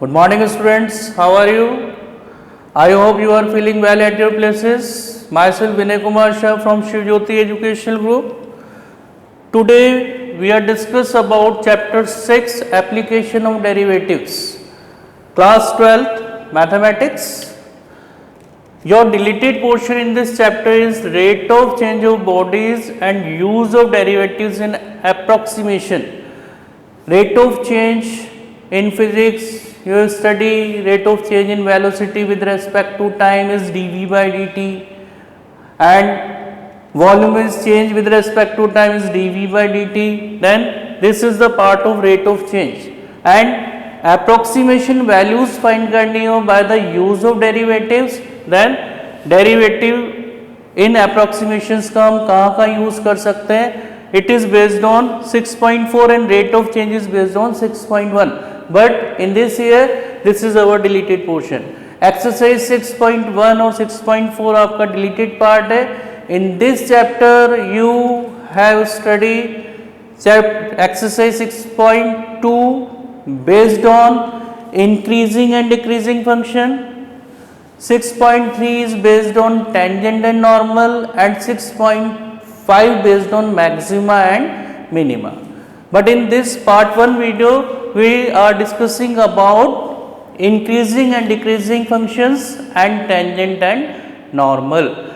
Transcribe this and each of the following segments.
Good morning students, how are you? I hope you are feeling well at your places. Myself Vinay Kumar Shah from Shiv Jyoti Educational Group. Today we are discuss about chapter 6 application of derivatives. Class 12th mathematics. Your deleted portion in this chapter is rate of change of bodies and use of derivatives in approximation. Rate of change in physics, you study rate of change in velocity with respect to time is dv by dt, and volume is change with respect to time is dv by dt. Then this is the part of rate of change, and approximation values find करनी हो by the use of derivatives. Then derivative in approximations का हम कहाँ use कर सकते हैं? It is based on 6.4 and rate of change is based on 6.1. But in this year, this is our deleted portion. Exercise 6.1 और 6.4 आपका deleted part है. In this chapter, you have studied exercise 6.2 based on increasing and decreasing function. 6.3 is based on tangent and normal, and 6.5 based on maxima and minima. But in this part 1 video, we are discussing about increasing and decreasing functions and tangent and normal.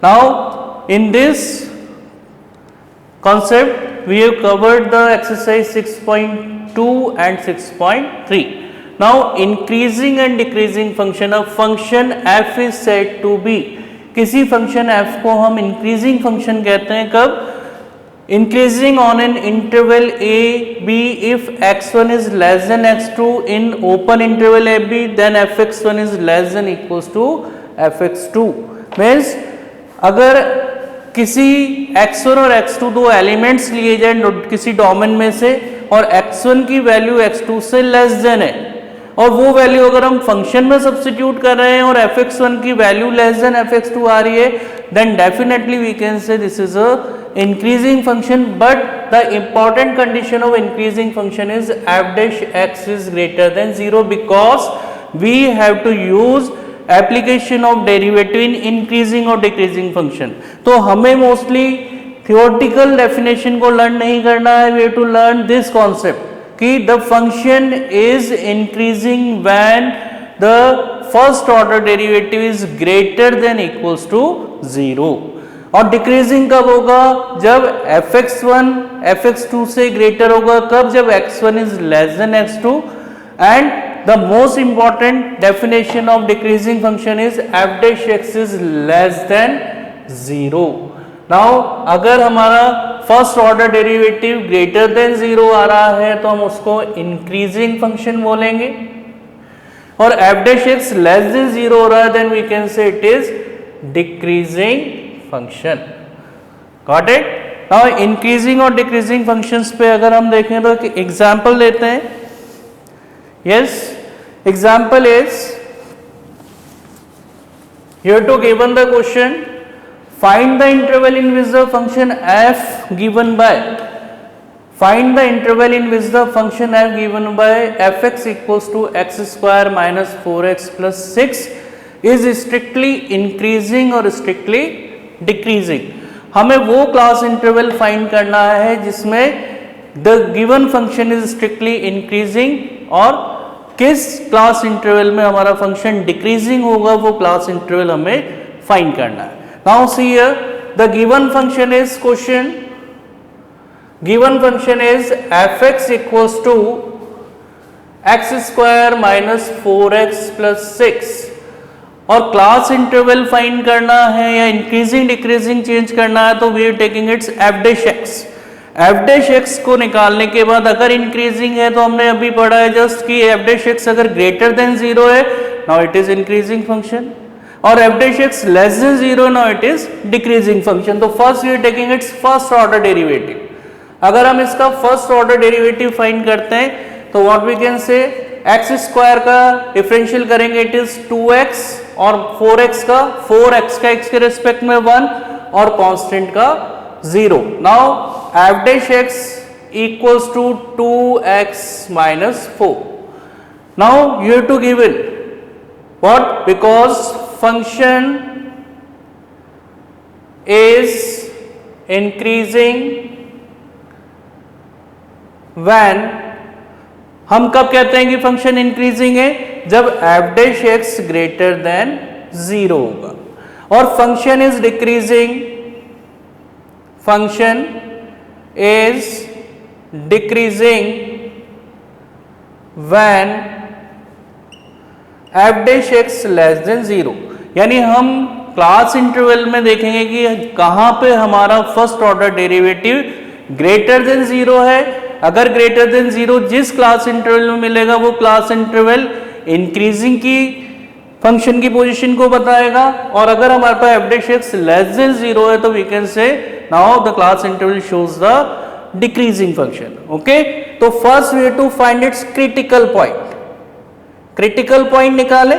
Now, in this concept, we have covered the exercise 6.2 and 6.3. Now, increasing and decreasing function, a function f is said to be, किसी function f को हम increasing function कहते हैं कब? Increasing on an interval a b if x1 is less than x2 in open interval a b, then fx1 is less than equals to fx2. Means अगर किसी x1 और x2 दो elements लिए जाए किसी डोमेन में से और x1 की वैल्यू x2 से लेस देन है और वो वैल्यू अगर हम फंक्शन में सब्स्टिट्यूट कर रहे हैं और fx1 की वैल्यू लेस देन fx2 आ रही है, then definitely we can say this is a increasing function. But the important condition of increasing function is f dash x is greater than 0, because we have to use application of derivative in increasing or decreasing function. तो हमें mostly theoretical definition को learn नहीं करना है, we have to learn this concept कि the function is increasing when the first order derivative is greater than equals to 0. और decreasing कब होगा? जब fx1 fx2 से ग्रेटर होगा. कब? जब x1 is less than x2. And the most important definition of decreasing function is f dash x is less than 0. Now अगर हमारा first order derivative greater than 0 आ रहा है तो हम उसको इंक्रीजिंग फंक्शन बोलेंगे, और f dash x less than 0 हो रहा है then we can say it is decreasing function. Got it? Now increasing और डिक्रीजिंग फंक्शंस पे अगर हम देखें तो एग्जांपल लेते हैं. Yes, example is here to given the question, find the interval in which the function f given by find the interval in which the function f given by fx equals to x square minus 4x plus 6 is strictly increasing or strictly decreasing. हमें वो class interval find करना है जिसमें the given function is strictly increasing, और किस class interval में हमारा function decreasing होगा वो क्लास इंटरवल हमें फाइंड करना है. Now see here the given function is question, given function is fx equals to x square minus 4x plus 6, और क्लास इंटरवल फाइंड करना है या इंक्रीजिंग डिक्रीजिंग चेंज करना है तो we are taking its f dash x. f dash x को निकालने के बाद अगर इंक्रीजिंग है तो हमने अभी पढ़ा है जस्ट कि f dash x अगर ग्रेटर देन 0 है now it is increasing function, और f dash x less than 0 now it is decreasing function. तो first we are taking its first order derivative. अगर हम इसका फर्स्ट ऑर्डर डेरिवेटिव फाइंड करते हैं तो what we can say, x square का differential करेंगे इट इज 2x, और 4x का 4x का x के रेस्पेक्ट में 1 और कांस्टेंट का 0. Now f dash x equals to 2x minus 4. Now you have to give it what? Because function is increasing when, हम कब कहते हैं कि फंक्शन इंक्रीजिंग है? जब F dash x greater than 0 होगा. और function is decreasing, function is decreasing when F dash x less than 0. यानी हम क्लास इंटरवल में देखेंगे कि कहां पे हमारा first order derivative greater than 0 है. अगर ग्रेटर देन 0 जिस क्लास इंटरवल में मिलेगा वो क्लास इंटरवल इंक्रीजिंग की फंक्शन की पोजीशन को बताएगा. और अगर हमारे पास f dash x less than 0 है तो we can say now the class interval shows the decreasing function. Okay, तो first we have to find its critical point. Critical point निकालें,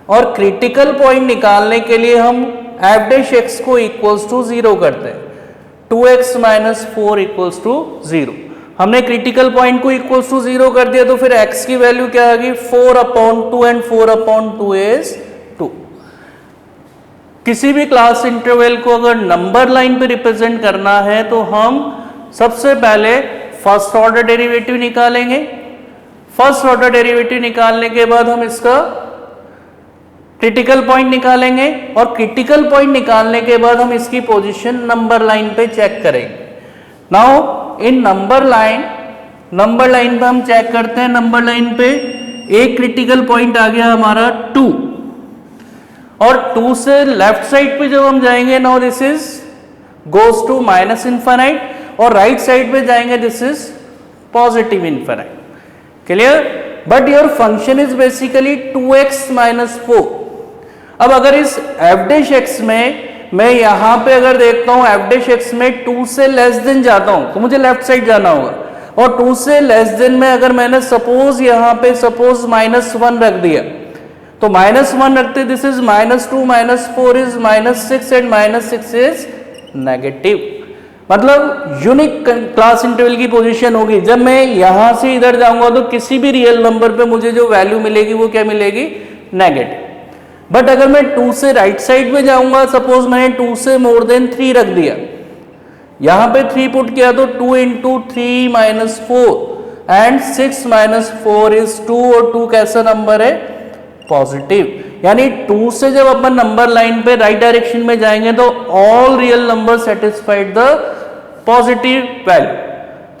और क्रिटिकल पॉइंट निकालने के लिए हम एफ डैश एक्स को इक्वल्स टू 0 करते हैं. 2x minus 4 equals to 0. हमने क्रिटिकल पॉइंट को इक्वल्स टू 0 कर दिया तो फिर x की वैल्यू क्या आ गई? 4/2 एंड 4/2 इज 2. किसी भी क्लास इंटरवल को अगर नंबर लाइन पे रिप्रेजेंट करना है तो हम सबसे पहले फर्स्ट ऑर्डर डेरिवेटिव निकालेंगे. फर्स्ट ऑर्डर डेरिवेटिव निकालने के बाद हम इसका क्रिटिकल पॉइंट निकालेंगे, और क्रिटिकल पॉइंट निकालने के बाद हम इसकी पोजीशन नंबर लाइन पे चेक करेंगे. नाउ इन नंबर लाइन पे हम चेक करते हैं. नंबर लाइन पे एक क्रिटिकल पॉइंट आ गया हमारा 2, और 2 से लेफ्ट साइड पे जब हम जाएंगे, now this is goes to minus infinite, और राइट साइड पे जाएंगे this is positive infinite. Clear? But your function is basically 2x minus 4. अब अगर इस एफ डैश एक्स में मैं यहां पे अगर देखता हूं एफ डैश एक्स में 2 से लेस देन जाता हूं तो मुझे लेफ्ट साइड जाना होगा, और 2 से लेस देन में अगर मैंने सपोज यहां पे सपोज -1 रख दिया तो -1 रखते this is -2 -4 is -6 and -6 is negative. मतलब यूनिक क्लास इंटरवल की पोजीशन होगी. जब मैं यहां से इधर जाऊंगा तो किसी भी रियल नंबर पे मुझे जो वैल्यू मिलेगी वो क्या मिलेगी? नेगेटिव. बट अगर मैं 2 से राइट साइड में जाऊंगा, सपोज मैंने 2 से मोर देन 3 रख दिया, यहां पे 3 पुट किया तो 2 into 3 minus 4 and 6 minus 4 is 2, और 2 कैसा नंबर है? पॉजिटिव. यानी 2 से जब अपन नंबर लाइन पे राइट डायरेक्शन में जाएंगे तो all real number satisfied the positive value.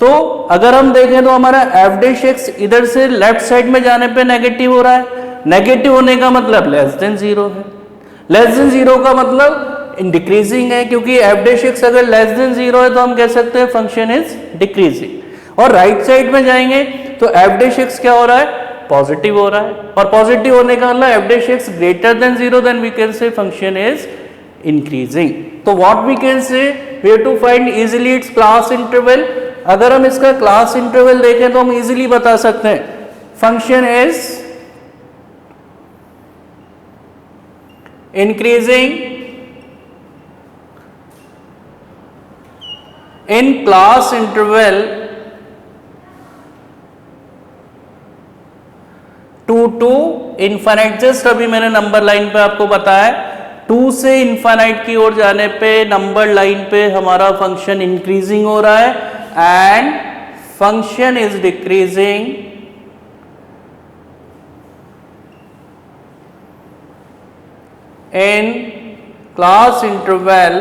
तो अगर हम देखें तो हमारा एफ डैश एक्स इधर से लेफ्ट साइड में जाने पे नेगेटिव हो रहा है. नेगेटिव होने का मतलब लेस देन 0 है. लेस देन 0 का मतलब डिक्रीजिंग है, क्योंकि एफ डैश एक्स अगर लेस देन 0 है तो हम कह सकते हैं फंक्शन इज डिक्रीजिंग. और राइट साइड में जाएंगे तो एफ डैश एक्स क्या हो रहा है? पॉजिटिव हो रहा है. और पॉजिटिव होने का मतलब f dash x greater than 0, then we can say function is increasing. तो what we can say, we have to find easily its class interval. अगर हम इसका क्लास इंटरवल देखें तो हम इजीली बता सकते हैं function is increasing in class interval 2 to infinite. Just अभी मैंने नंबर लाइन पे आपको बताया 2 से इनफाइनाइट की ओर जाने पे नंबर लाइन पे हमारा फंक्शन इंक्रीजिंग हो रहा है and function is decreasing in class interval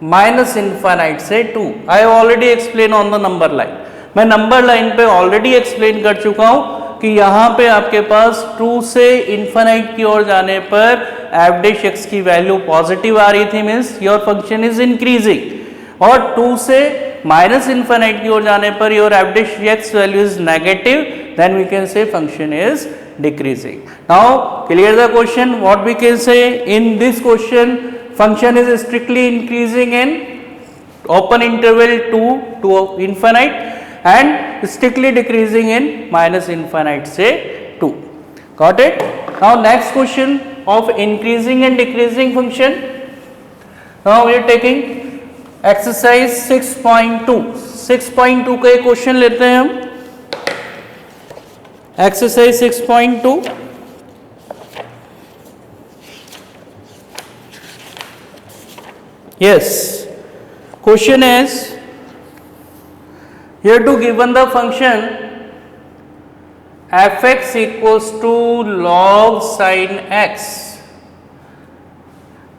minus infinite से 2. I have already explained on the number line. मैं नंबर लाइन पे ऑलरेडी एक्सप्लेन कर चुका हूं कि यहां पे आपके पास 2 से इनफाइनाइट की ओर जाने पर एफ डैश एक्स की वैल्यू पॉजिटिव आ रही थी, means your function is increasing. और 2 से माइनस इनफाइनाइट की ओर जाने पर your f dash x value is negative, then we can say function is decreasing. Now clear the question. What we can say in this question, function is strictly increasing in open interval 2 to infinite and strictly decreasing in minus infinite say 2. Got it? Now next question of increasing and decreasing function. Now we are taking exercise 6.2. 6.2 का एक question लेते हैं हम. Exercise 6.2. Yes, question is here to given the function fx equals to log sin x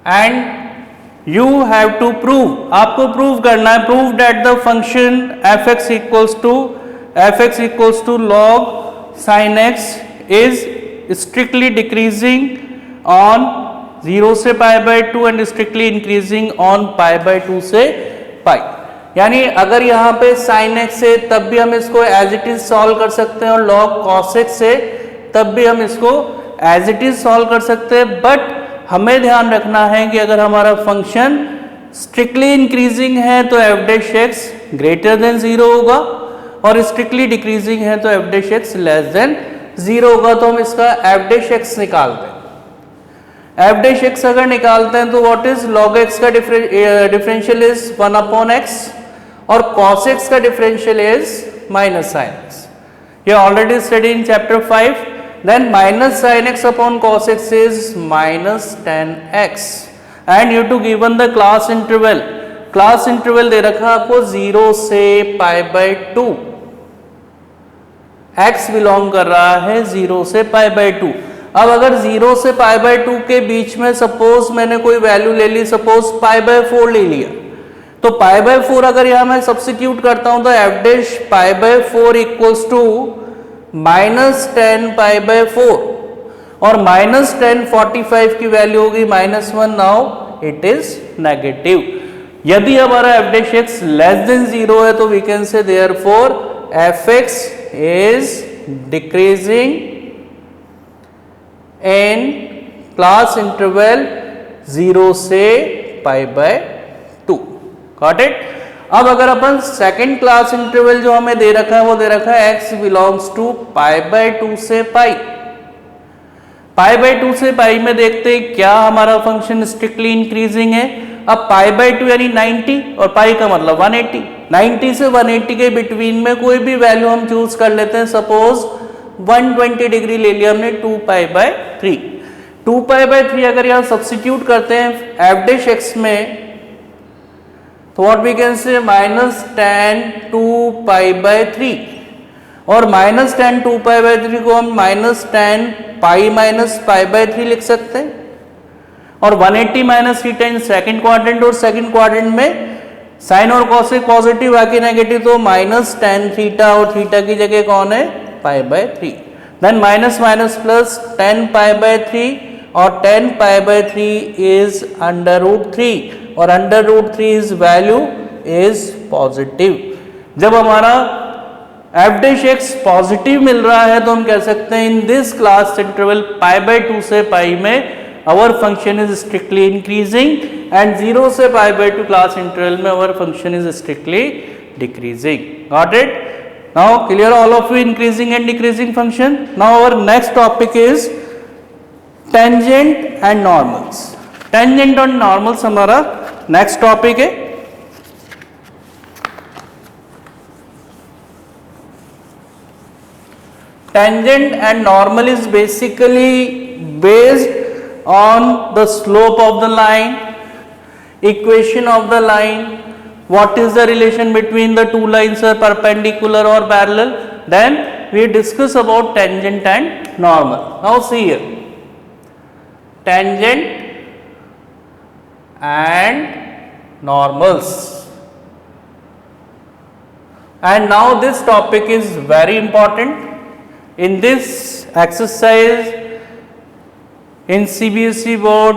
and you have to prove, आपको prove करना है, prove that the function fx equals to log sin x is strictly decreasing on 0 से पाई by 2 and strictly increasing on pi by 2 से पाई। यानी अगर यहाँ पे sin x है तब भी हम इसको एज इट इज सॉल्व कर सकते हैं और log cos x है तब भी हम इसको एज इट इज सॉल्व कर सकते हैं, बट हमें ध्यान रखना है कि अगर हमारा फंक्शन स्ट्रिक्टली इंक्रीजिंग है तो f dash x greater than 0 होगा और स्ट्रिक्टली डिक्रीजिंग है तो f dash x less than 0 होगा। तो हम इसका f डैश x निकालते हैं। f डैश x अगर निकालते हैं तो व्हाट इज log x का डिफरेंशियल इज 1 अपॉन x और cos x का differential is minus sin x। ये already study in chapter 5। Then minus sin x upon cos x is minus tan x and you to given the class interval. Class interval दे रखा आपको 0 से पाई by 2, x belong कर रहा है 0 से पाई by 2। अब अगर 0 से पाई बाय 2 के बीच में सपोज मैंने कोई वैल्यू ले ली, सपोज पाई बाय 4 ले लिया, तो पाई बाय 4 अगर यहां मैं सब्स्टिट्यूट करता हूं तो f dash pi by 4 equals to minus 10 pi by 4 और माइनस 10 45 की वैल्यू होगी minus 1। Now it is negative. यदि हमारा f dash x less than 0 है तो we can say therefore fx is decreasing in class interval 0 से पाई by 2। Got it. अब अगर अपन सेकेंड क्लास इंटरवल जो हमें दे रखा है वो दे रखा है x belongs to pi by 2 से पाई। पाई बाय 2 से पाई में देखते हैं क्या हमारा फंक्शन स्ट्रिक्टली इंक्रीजिंग है। अब पाई बाय 2 यानी 90 और पाई का मतलब 180। 90 से 180 के बिटवीन में कोई भी वैल्यू हम चूज कर लेते हैं। सपोज 120 डिग्री ले लिया हमने 2 पाई बाय 3। 2 पाई बाय 3 अगर यहां सब्स्टिट्यूट करते हैं f डैश x में तो what we can say minus 10 2 pi by 3 और माइनस 10 2 पाई बाय 3 को हम minus 10 pi minus pi by 3 लिख सकते हैं और 180 minus theta in second quadrant और सेकंड क्वाड्रेंट में साइन और कॉस से पॉजिटिव बाकी नेगेटिव तो माइनस 10 थीटा और थीटा की जगह कौन है pi by 3। Then minus minus plus 10 pi by 3 और 10 pi by 3 is under root 3 और under root 3 is value is positive. जब हमारा f डैश x पॉजिटिव मिल रहा है तो हम कह सकते हैं in this class interval pi by 2 से पाई में our function is strictly increasing and 0 से pi by 2 class interval में our function is strictly decreasing. Got it? Now clear all of you increasing and decreasing function. Now our next topic is tangent and normals. Tangent और normals हमारा next topic है। Tangent and normal is basically based on the slope of the line, equation of the line, what is the relation between the two lines are perpendicular or parallel, then we discuss about tangent and normal. Now see here, tangent and normals, and now this topic is very important. In this exercise in CBSE board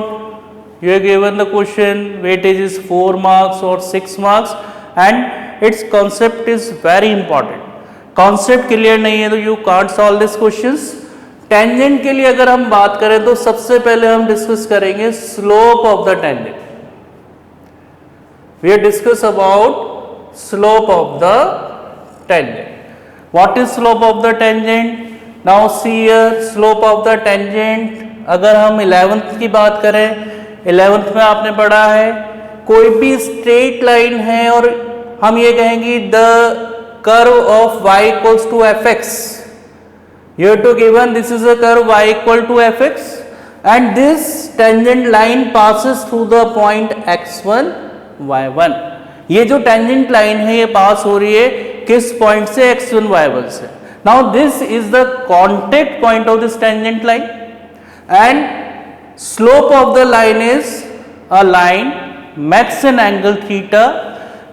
you are given the question, weightage is 4 marks or 6 marks and its concept is very important. Concept clear नहीं है तो you can't solve this questions. Tangent के लिए अगर हम बात करें तो सबसे पहले हम डिस्कस करेंगे slope of the tangent. We discuss about slope of the tangent. What is slope of the tangent? Now see here, slope of the tangent अगर हम 11th की बात करें, 11th में आपने पढ़ा है कोई भी स्ट्रेट लाइन है और हम ये कहेंगे the curve of y equals to f x, Here to given this is a curve y equal to fx and this tangent line passes through the point x1 y1. ये जो tangent line है ये पास हो रही है किस point से, x1 y1 से. Now this is the contact point of this tangent line and slope of the line is a line makes an angle theta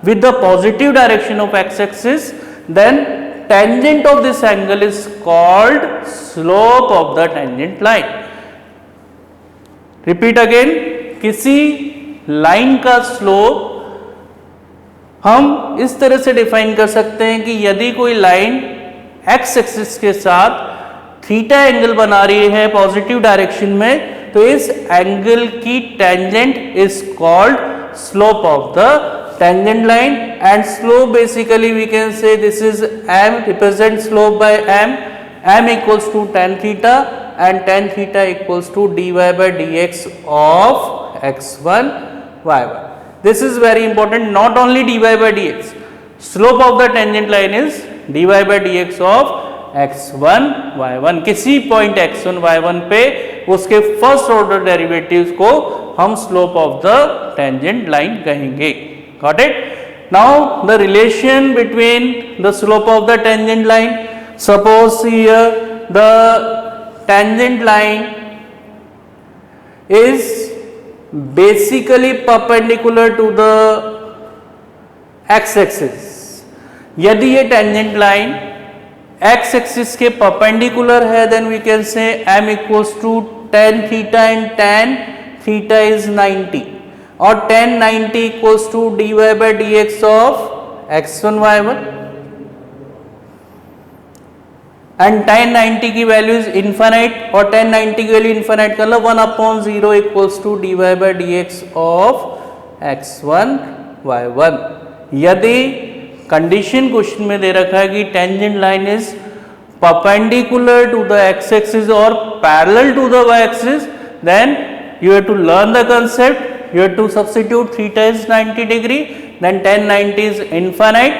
with the positive direction of x-axis, then tangent of this angle is called slope of the tangent line. Repeat again, किसी line का slope हम इस तरह से define कर सकते हैं कि यदि कोई लाइन x एक्सिस के साथ थीटा एंगल बना रही है पॉजिटिव डायरेक्शन में, तो इस एंगल की tangent is called slope of the tangent line. And slope basically we can say this is m, represent slope by m equals to tan theta and tan theta equals to dy by dx of x1 y1. This is very important, not only dy by dx, slope of the tangent line is dy by dx of x1 y1. किसी point x1 y1 पे उसके first order derivatives को हम slope of the tangent line कहेंगे. Got it? Now the relation between the slope of the tangent line, suppose here the tangent line is basically perpendicular to the x-axis. यदि ये tangent line x-axis के perpendicular है, then we can say m equals to tan theta and tan theta is 90 और tan 90 equals to dy by dx of x1 y1 and tan 90 की value is infinite और tan 90 की value infinite कर लो 1/0 equals to dy by dx of x1 y1. यदि condition question में दे रखा है कि tangent line is perpendicular to the x axis और parallel to the y axis, then you have to learn the concept, you have to substitute theta is 90 degree, then tan 90 is infinite,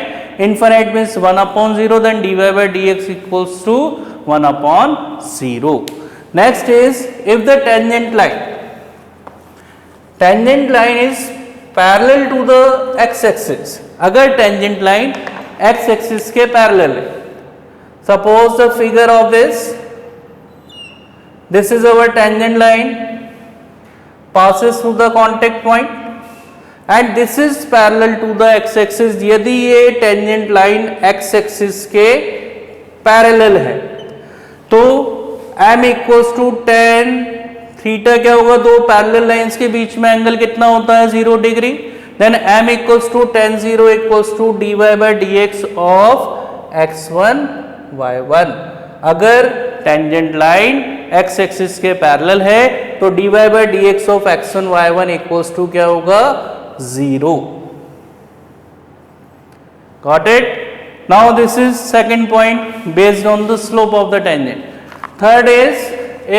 infinite means 1/0, then dy by dx equals to 1/0. Next is if the tangent line is parallel to the x axis, अगर tangent line x axis के parallel है, suppose the figure of this is our tangent line passes through the contact point and this is parallel to the x axis. यदि ये tangent line x axis के parallel है तो m equals to tan theta क्या होगा, दो parallel lines के बीच में एंगल कितना होता है 0 degree, then m equals to tan 0 equals to dy by dx of x1 y1. अगर टेंजेंट लाइन x एक्सिस के पैरेलल है तो dy by dx of x1 y1 equals to क्या होगा 0. Got it? Now this is second point based on the slope of the tangent. Third is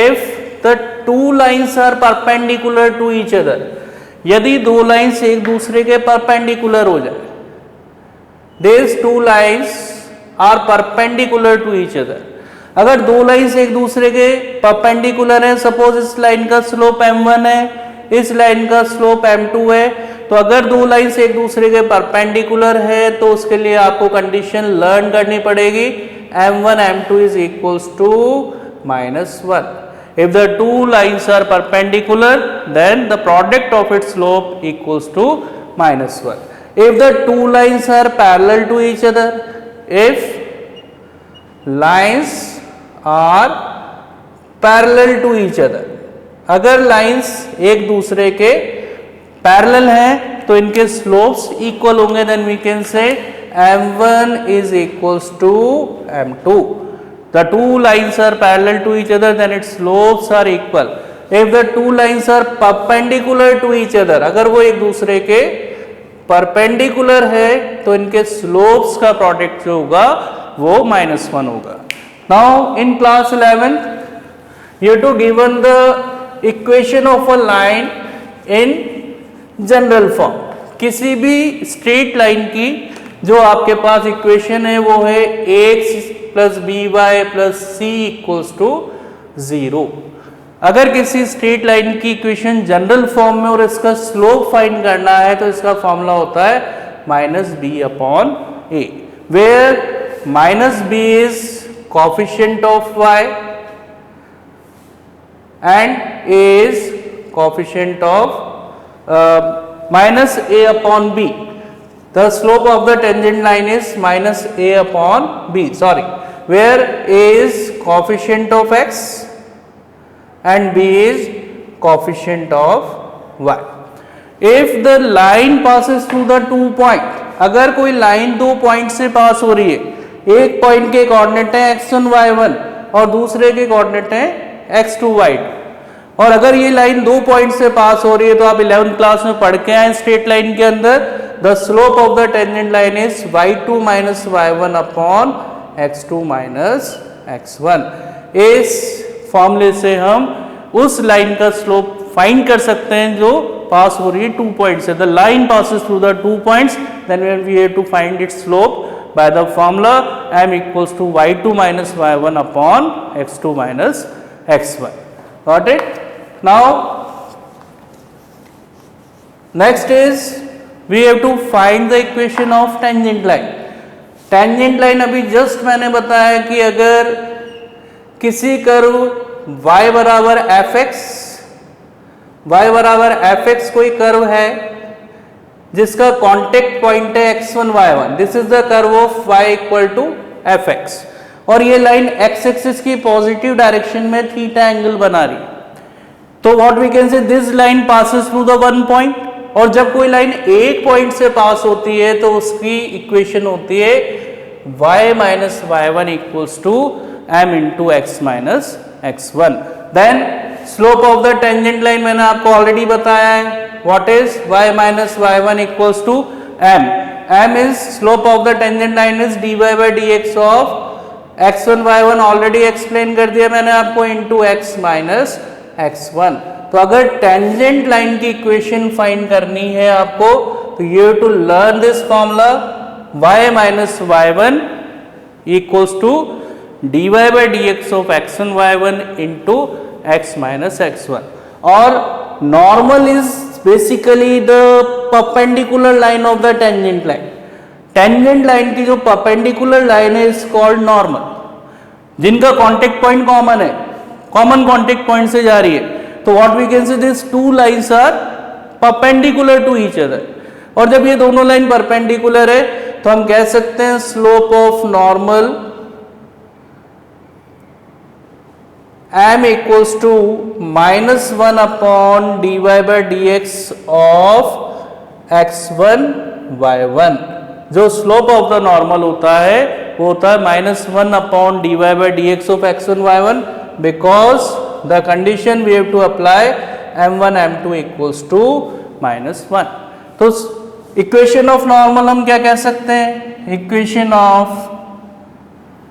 if the two lines are perpendicular to each other. यदि दो lines एक दूसरे के perpendicular हो जाए, these two lines are perpendicular to each other. अगर दो lines एक दूसरे के परपेंडिकुलर है, सपोज इस लाइन का स्लोप m1 है, इस लाइन का स्लोप m2 है, तो अगर दो लाइंस एक दूसरे के परपेंडिकुलर है तो उसके लिए आपको कंडीशन लर्न करनी पड़ेगी m1 m2 is equals to -1. If the two lines are perpendicular, then the product of its slope equals to -1. If the two lines are parallel to each other, if lines are parallel to each other, अगर lines एक दूसरे के parallel हैं तो इनके slopes equal होंगे, then we can say m1 is equals to m2. The two lines are parallel to each other, then its slopes are equal. If the two lines are perpendicular to each other, अगर वो एक दूसरे के perpendicular है तो इनके slopes का product जो होगा वो -1 होगा. Now in class 11th you have to given the equation of a line in general form. किसी भी स्ट्रेट लाइन की जो आपके पास इक्वेशन है वो है ax plus b y plus c equals to 0। अगर किसी स्ट्रेट लाइन की इक्वेशन जनरल फॉर्म में और इसका स्लोप फाइंड करना है तो इसका फॉर्मूला होता है minus b upon a, where minus b is coefficient of y and a is coefficient of minus a upon b. The slope of the tangent line is minus a upon b, sorry, where a is coefficient of x and b is coefficient of y. If the line passes through the 2 point, अगर कोई line 2 point से पास हो रही है, एक point के coordinate है x1 y1 और दूसरे के कोऑर्डिनेट है x2 y2, और अगर ये लाइन 2 पॉइंट से पास हो रही है तो आप 11th क्लास में पढ़ के आए स्ट्रेट लाइन के अंदर the slope of the tangent line is y2 minus y1 upon x2 minus x1। इस फॉर्मूले से हम उस लाइन का स्लोप फाइंड कर सकते हैं जो पास हो रही है 2 पॉइंट से। The line passes through the 2 points, then we have to find its slope by the formula m equals to y2 minus y1 upon x2 minus x1. Got it? Now next is we have to find the equation of tangent line. Tangent line अभी just मैंने बताया कि अगर किसी curve y बराबर fx कोई curve है जिसका कांटेक्ट पॉइंट है x1 y1, this is the curve of y equal to fx, और ये लाइन x एक्सिस की पॉजिटिव डायरेक्शन में थीटा एंगल बना रही है, तो what we can say this line passes through the 1 point, और जब कोई लाइन एक पॉइंट से पास होती है तो उसकी इक्वेशन होती है y minus y1 equals to m into x minus x1। Then slope of the tangent line मैंने आपको ऑलरेडी बताया है, what is y minus y1 equals to m. m is slope of the tangent line is dy by dx of x1 y1, already explain कर दिया मैंने आपको, into x minus x1। तो अगर टेंजेंट लाइन की equation find करनी है आपको तो you have to learn this formula y minus y1 equals to dy by dx of x1 y1 into x minus x1, और normal is basically the perpendicular line of the tangent line. Tangent line की जो perpendicular line है is called normal, जिनका contact point common है, common contact point से जा रही है, तो what we can say this two lines are perpendicular to each other, और जब ये दोनों लाइन परपेंडिकुलर है तो हम कह सकते हैं slope of normal m equals to minus 1 upon dy by dx of x1 y1। जो स्लोप ऑफ द नॉर्मल होता है वो होता है minus 1 upon dy by dx of x1 y1, because the condition we have to apply m1 m2 equals to minus 1। तो equation of normal हम क्या कह सकते हैं, equation of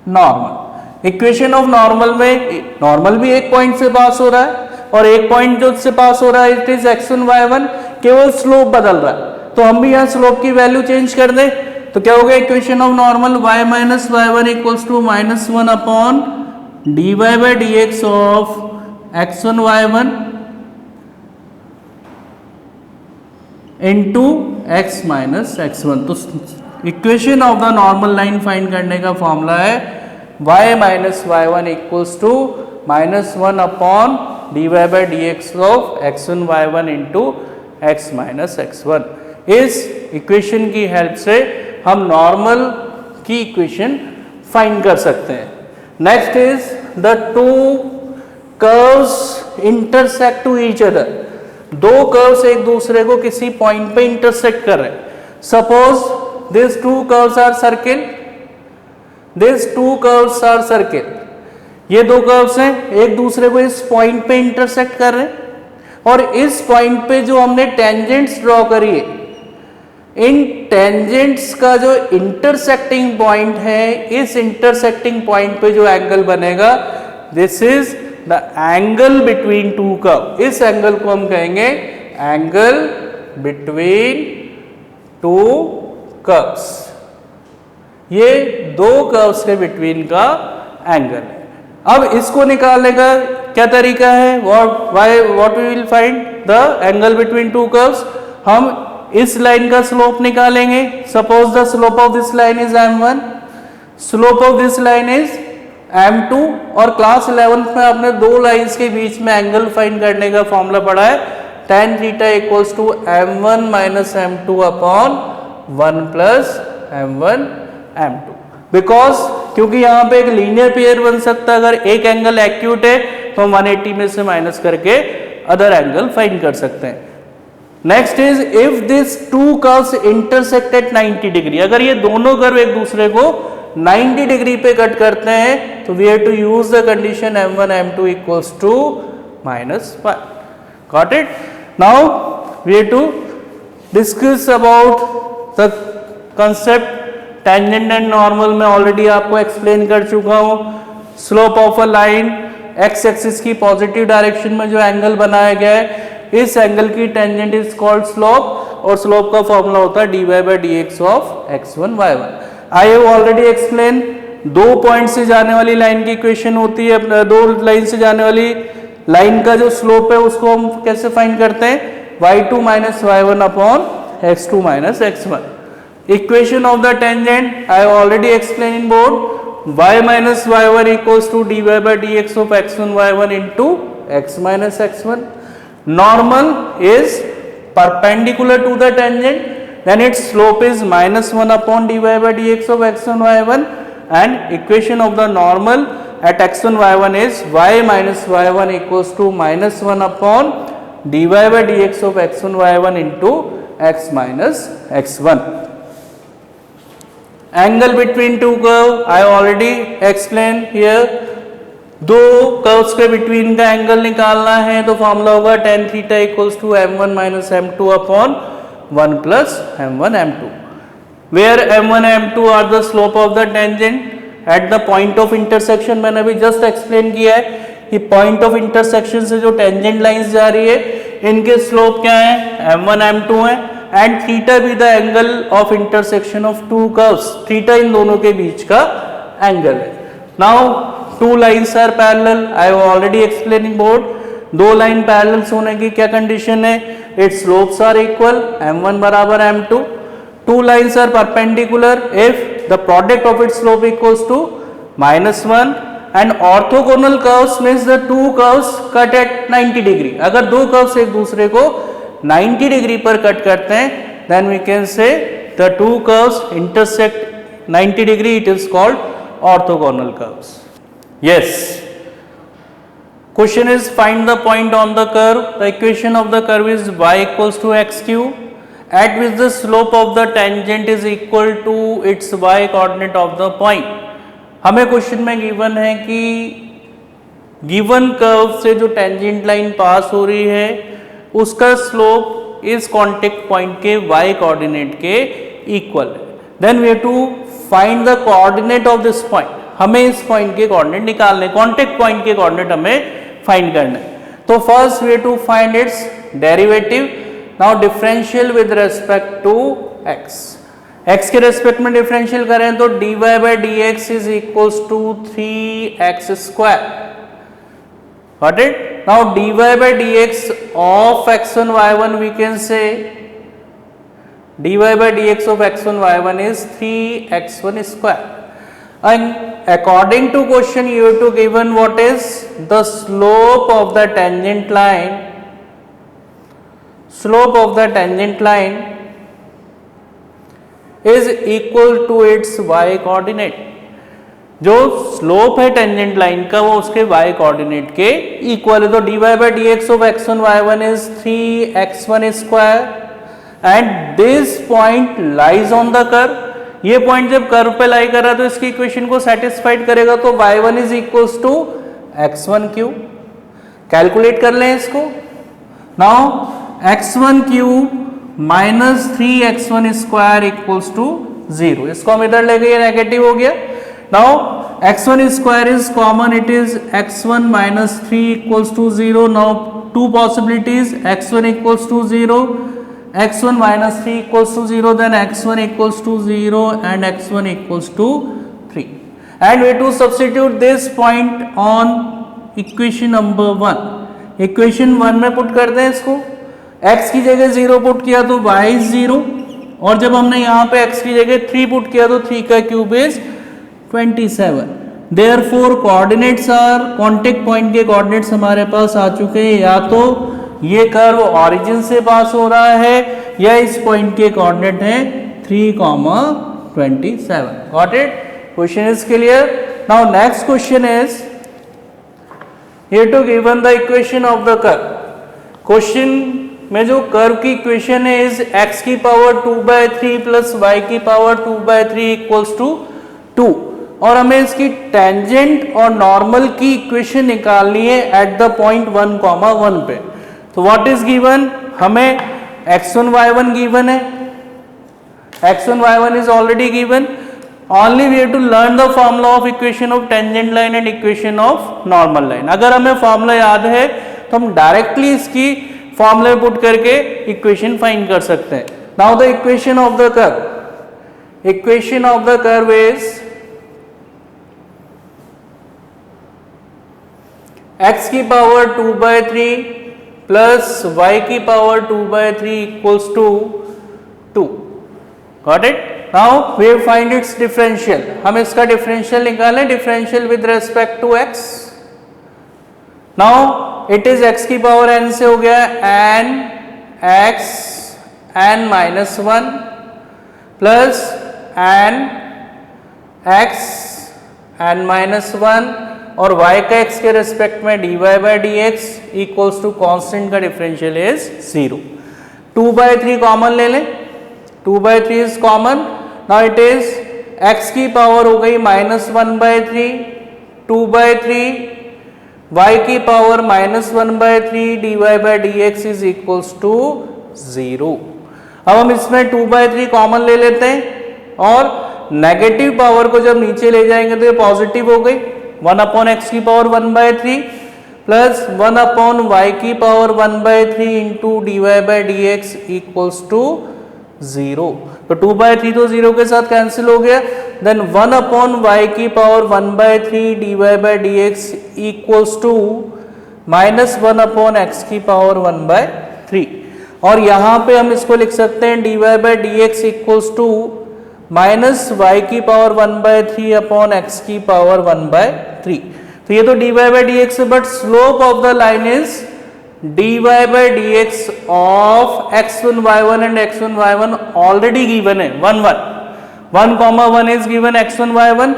normal. Equation of normal में नॉर्मल भी एक पॉइंट से पास हो रहा है और एक पॉइंट जो से पास हो रहा है इट इज x1 y1, केवल स्लोप बदल रहा है, तो हम भी यहाँ स्लोप की वैल्यू चेंज कर दें तो क्या हो गया, equation of normal y minus y1 equals to minus 1 upon dy by dx of x1 y1 into x minus x1। तो equation of the normal line find करने का फॉर्मूला है y minus y1 equals to minus 1 upon dy by dx of x1 y1 into x minus x1। इस equation की help से हम normal की equation find कर सकते हैं। Next is the two curves intersect to each other. दो curves एक दूसरे को किसी पॉइंट पे इंटरसेक्ट कर रहे हैं। Suppose this two curves are circle, this two curves are circle. ये दो कर्व्स हैं, एक दूसरे को इस पॉइंट पे इंटरसेक्ट कर रहे हैं और इस पॉइंट पे जो हमने टेंजेंट्स ड्रॉ करी है, इन टेंजेंट्स का जो इंटरसेक्टिंग पॉइंट है, इस इंटरसेक्टिंग पॉइंट पे जो एंगल बनेगा this is the angle between to curve. इस एंगल को हम कहेंगे एंगल बिटवीन टू कर्व्स। ये दो कर्व्स के बिटवीन का एंगल है। अब इसको निकालने का क्या तरीका है? What we will find the angle between two curves. हम इस लाइन का स्लोप निकालेंगे। Suppose the slope of this line is m1, slope of this line is m2, और क्लास 11th में आपने दो लाइंस के बीच में एंगल फाइंड करने का फॉर्मूला पढ़ा है, tan theta equals to m1 minus m2 upon 1 plus m1 m2। Because क्योंकि यहाँ पे एक लीनियर पेयर बन सकता है, अगर एक एंगल एक्यूट है तो हम 180 में से माइनस करके अदर एंगल फाइंड कर सकते हैं। Next is if this two curves intersect at 90 degree, अगर ये दोनों कर्व एक दूसरे को 90 डिग्री पे कट करते हैं तो we have to use the condition m1 m2 equals to -5। Got it? Now we have to discuss about the concept tangent and normal. में ऑलरेडी आपको एक्सप्लेन कर चुका हूं। Slope of a line, x axis की positive direction में जो angle बनाया गया है, इस एंगल की टेंजेंट इज कॉल्ड स्लोप, और स्लोप का फॉर्मूला होता है dy/dx of x1 y1। I have already explain, दो पॉइंट से जाने वाली लाइन की इक्वेशन होती है, दो लाइन से जाने वाली लाइन का जो स्लोप है उसको हम कैसे फाइंड करते हैं, y2 minus y1 upon x2 minus x1। Equation of the tangent I have already explain in board, y minus y1 equals to dy/dx of x1 y1 into x minus x1। Normal is perpendicular to the tangent, then its slope is -1 upon dy/dx of x1 y1, and equation of the normal at x1 y1 is y minus y1 equals to -1 upon dy/dx of x1 y1 into x minus x1. Angle between two curve I already explained here. दो curves के between का एंगल निकालना है तो formula होगा tan theta equals to m1 minus m2 upon 1 plus m1 m2, where m1 m2 are the slope of the tangent at the point of intersection. मैंने अभी जस्ट एक्सप्लेन किया है कि पॉइंट ऑफ इंटरसेक्शन से जो tangent lines जा रही है इनके स्लोप क्या है, m1 m2 है, एंड थीटा भी the angle of intersection of two curves, theta इन दोनों के बीच का एंगल है। Now two lines are parallel, I have already explain in board, दो लाइन पैरेलल होने की क्या कंडीशन है, it's slopes are equal, m1 बराबर m2। Two lines are perpendicular if the product of its slope equals to -1, and orthogonal curves means the two curves cut at 90 degree. अगर दो curves एक दूसरे को 90 डिग्री पर cut करते हैं then we can say the two curves intersect 90 degree, it is called orthogonal curves. Yes. Question is find the point on the curve. The equation of the curve is y equals to x cube, at which the slope of the tangent is equal to its y coordinate of the point. हमें question में given है कि given curve से जो tangent line पास हो रही है उसका स्लोप इस कॉन्टेक्ट पॉइंट के y कोऑर्डिनेट के इक्वल है। Then we have to find the coordinate of this point. हमें इस पॉइंट के कोऑर्डिनेट निकालने, कॉन्टेक्ट पॉइंट के कोऑर्डिनेट हमें फाइंड करना है। तो first way to find its derivative. Now differential with respect to x, x के रेस्पेक्ट में डिफरेंशियल करें तो dy/dx is equals to 3x square. Got it? Now dy/dx of x1 y1 we can से dy/dx of x1 y1 is 3x1 square. And according to question you have to given what is the slope of the tangent line. Slope of the tangent line is equal to its y coordinate. जो slope है tangent line का वो उसके y coordinate के equal है। तो dy/dx of x1 y1 is 3x1 square and this point lies on the curve. ये point जब कर्व पे लाई कर रहा तो इसकी इक्वेशन को सेटिस्फाइड करेगा तो y1 is equals to x1 cube. Calculate कर लें इसको। Now x1 cube minus 3x1 square equals to 0। इसको हम इधर ले गए, नेगेटिव हो गया। Now x1 square is common, it is x1 minus 3 equals to 0। Now two possibilities, x1 equals to 0 x1 minus 3 equals to 0, then x1 equals to 0 and x1 equals to 3. And we to substitute this point on equation number 1. Equation 1 में put करते हैं इसको, x की जगह 0 put किया तो y is 0, और जब हमने यहाँ पे x की जगह 3 पुट किया तो 3 का cube is 27. Therefore coordinates are, contact point के कोऑर्डिनेट्स हमारे पास आ चुके हैं, या तो ये कर्व ओरिजिन से पास हो रहा है या इस पॉइंट के कोऑर्डिनेट है 3,27. Got it? Question is clear. Now next question is here to given the equation of the curve. Question में जो कर्व की इक्वेशन है इज x की पावर 2/3 प्लस y की पावर 2/3 इक्वल्स टू 2, और हमें इसकी टेंजेंट और नॉर्मल की इक्वेशन निकालनी है एट द पॉइंट 1,1 पे. तो व्हाट इज गिवन? हमें x1 y1 गिवन है, x1 y1 is already given. Only we have to learn the formula of equation of tangent line and equation of normal line. अगर हमें formula याद है तो हम डायरेक्टली इसकी फॉर्मूले पुट करके इक्वेशन फाइंड कर सकते हैं. Now the equation of the curve, equation of the curve is x की पावर 2/3 प्लस y की power 2/3 equals to 2. Got it? Now we find its differential. हम इसका डिफरेंशियल निकालें, differential with respect to x. Now it is x की power n से हो गया n x n minus 1 plus n x n minus 1 और y का x के रेस्पेक्ट में dy/dx इक्वल्स टू कांस्टेंट का डिफरेंशियल इज 0. 2/3 कॉमन ले लें, 2/3 is common. Now it is x की पावर हो गई -1/3, 2/3 y की power -1/3 dy/dx is equals to 0. अब हम इसमें 2/3 कॉमन ले लेते हैं और नेगेटिव पावर को जब नीचे ले जाएंगे तो ये पॉजिटिव हो गई. 1/x की पावर 1/3 प्लस 1/y की power 1/3 into dy/dx equals to 0. तो 2/3 तो 0 के साथ कैंसिल हो गया. देन 1/y की power 1/3 dy/dx equals to -1/x की पावर 1/3. और यहाँ पे हम इसको लिख सकते हैं dy/dx इक्वल्स टू -y की पावर 1/3 अपॉन x की पावर 1/3. तो ये तो dy/dx है, but slope of the line is dy/dx of x1 y1 and x1 y1 already given है 1 1 is given x1 y1.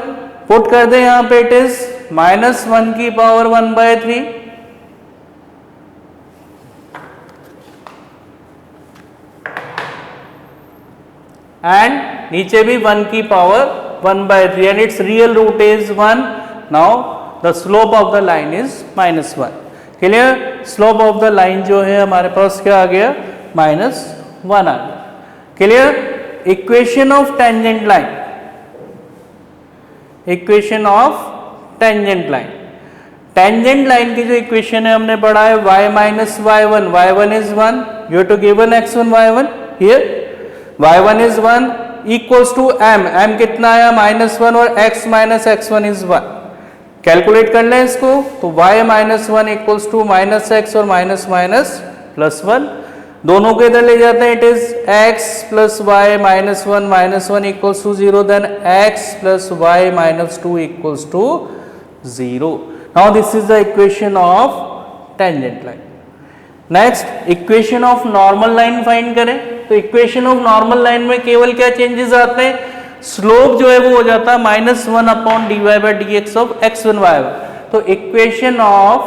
Put कर दे यहाँ पे, इट इज -1 की पावर 1/3 एंड नीचे भी 1 की power 1/3 and its real root is 1. Now the slope of the line is -1. Clear? Slope of the line जो है हमारे पास क्या आ गया? -1 आ गया. Clear? Equation of tangent line, equation of tangent line. Tangent line की जो इक्वेशन है हमने पढ़ा है y minus y1, y1 is 1, you have to given x1 y1 here. y1 is 1 equals to m कितना आया? -1 और x minus x1 is 1. Calculate कर लें इसको, तो y minus 1 equals to -x और माइनस प्लस 1. दोनों को इधर ले जाते हैं, it is x plus y -1 equals to 0. Then x plus y -2 equals to 0. Now this is the equation of tangent line. Next equation of normal line find करें. तो equation of normal line में केवल क्या changes आते हैं? Slope जो है वो हो जाता है -1 upon dy/dx of x1 y1. तो इक्वेशन ऑफ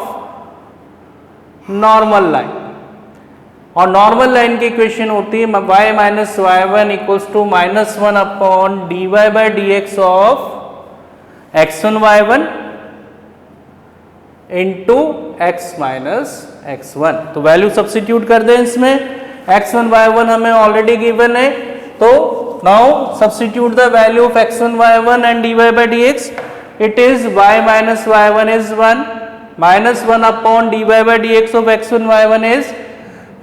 नॉर्मल लाइन, और नॉर्मल लाइन की इक्वेशन होती है y minus y1 equals to -1 upon dy/dx of x1 y1 into x minus x1. तो वैल्यू सब्स्टिट्यूट कर दें इसमें. x1 y1 हमें ऑलरेडी गिवन है, तो now substitute the value of x1 y1 and dy/dx. It is y minus y1 is 1, -1 upon dy/dx of x1 y1 is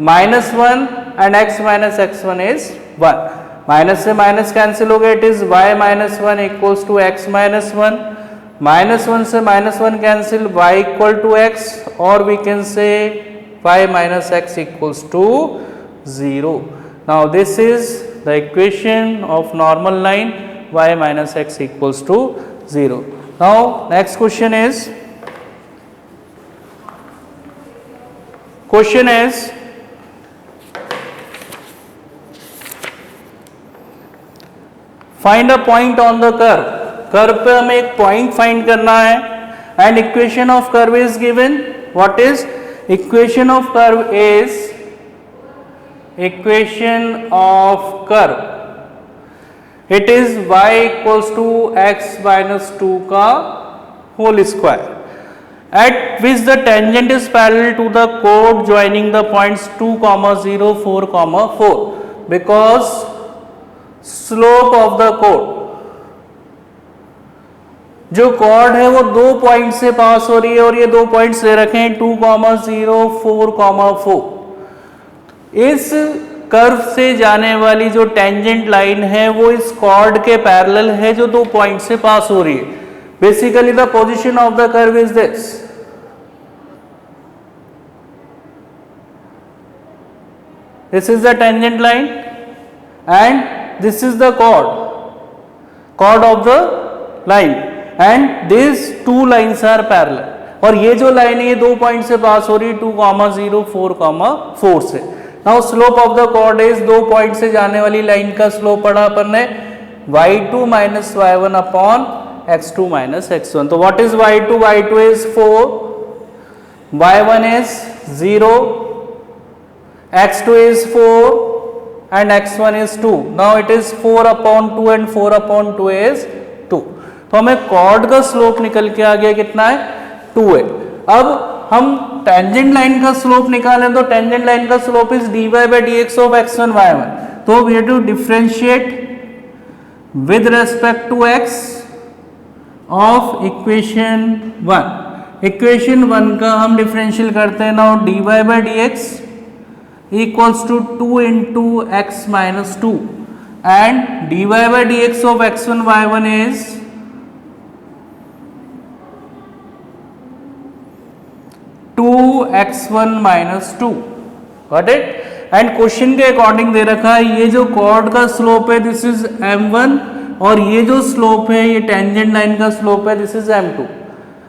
-1 and x minus x1 is 1. Minus से minus cancel हो गया, it is y minus 1 equals to x minus 1. Minus 1 से minus 1 cancel, y equal to x, और we can say y minus x equals to 0. Now this is the equation of normal line y minus x equals to 0. Now next question is find a point on the curve. Curve पे हमें एक point find करना है and equation of curve is given. What is equation of curve? Is equation of curve, it is y equals to x minus 2 का whole square at which the tangent is parallel to the chord joining the points 2, 0, 4, 4, because slope of the chord, जो chord है वो दो point से पास हो रही है और ये दो पॉइंट्स ले रखे हैं 2, 0, 4, 4. इस कर्व से जाने वाली जो टेंजेंट लाइन है वो इस chord के पैरेलल है जो दो पॉइंट से पास हो रही है. Basically the position of the curve is this. This is the tangent line and this is the chord of the line, and these two lines are parallel. और ये जो लाइन है ये दो पॉइंट से पास हो रही है 2, 0, 4, 4 से. Now slope of the chord is दो पॉइंट से जाने वाली लाइन का स्लोप पढ़ा अपन ने y2 minus y1 upon x2 minus x1. तो what is y2? y2 is 4, y1 is 0, x2 is 4 and x1 is 2. Now it is 4 upon 2 and 4 upon 2 is 2. तो हमें chord का स्लोप निकल के आ गया कितना है? 2 है. अब हम टेंजेंट लाइन का स्लोप निकालें तो टेंजेंट लाइन का slope is dy by dx of x1 y1. तो we have to differentiate with respect to x of equation 1. Equation 1 का हम डिफरेंशियल करते हैं. Now dy by dx equals to 2 into x minus 2 and dy by dx of x1 y1 is 2x1 minus 2. Got it? And question के according दे रखा है ये जो cord का स्लोप है दिस इज m1 और ये जो स्लोप है ये टेंजेंट लाइन का स्लोप है दिस इज m2.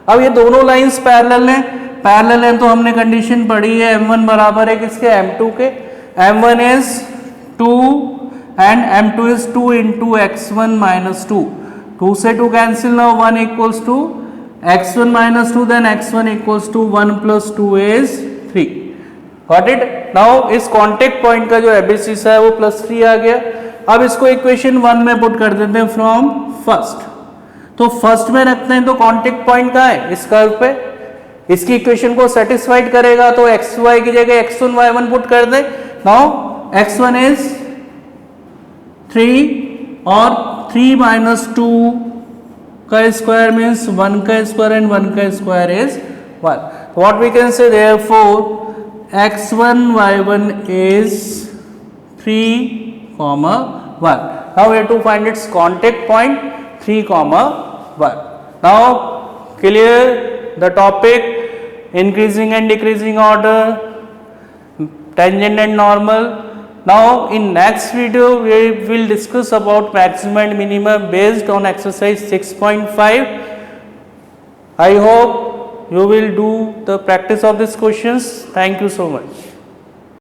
अब ये दोनों लाइंस पैरेलल हैं तो हमने कंडीशन पढ़ी है m1 बराबर है किसके? m2 के. m1 is 2 and m2 is 2 into x1 minus 2. 2 से 2 कैंसिल ना 1 equals to x1 minus 2 then x1 equals to 1 plus 2 is 3. Got it? Now इस कॉन्टेक्ट पॉइंट का जो एबीसिस है वो +3 आ गया. अब इसको इक्वेशन 1 में पुट कर देते हैं फ्रॉम फर्स्ट. तो फर्स्ट में रखते हैं तो कॉन्टेक्ट पॉइंट कहाँ है? इस कर्व पे. इसकी इक्वेशन को सेटिस्फाइड करेगा तो एक्स वाई की जगह x1 y1 पुट कर दे. नाउ x1 इज 3 और 3 माइनस 2 का स्क्वायर मीन्स 1 का स्क्वायर एंड 1 का square is 1. What we can say therefore x1 y1 is 3, 1. Now we have to find its contact point 3, 1. Now clear the topic increasing and decreasing order, tangent and normal. Now in next video we will discuss about maximum and minimum based on exercise 6.5. I hope you will do the practice of these questions. Thank you so much.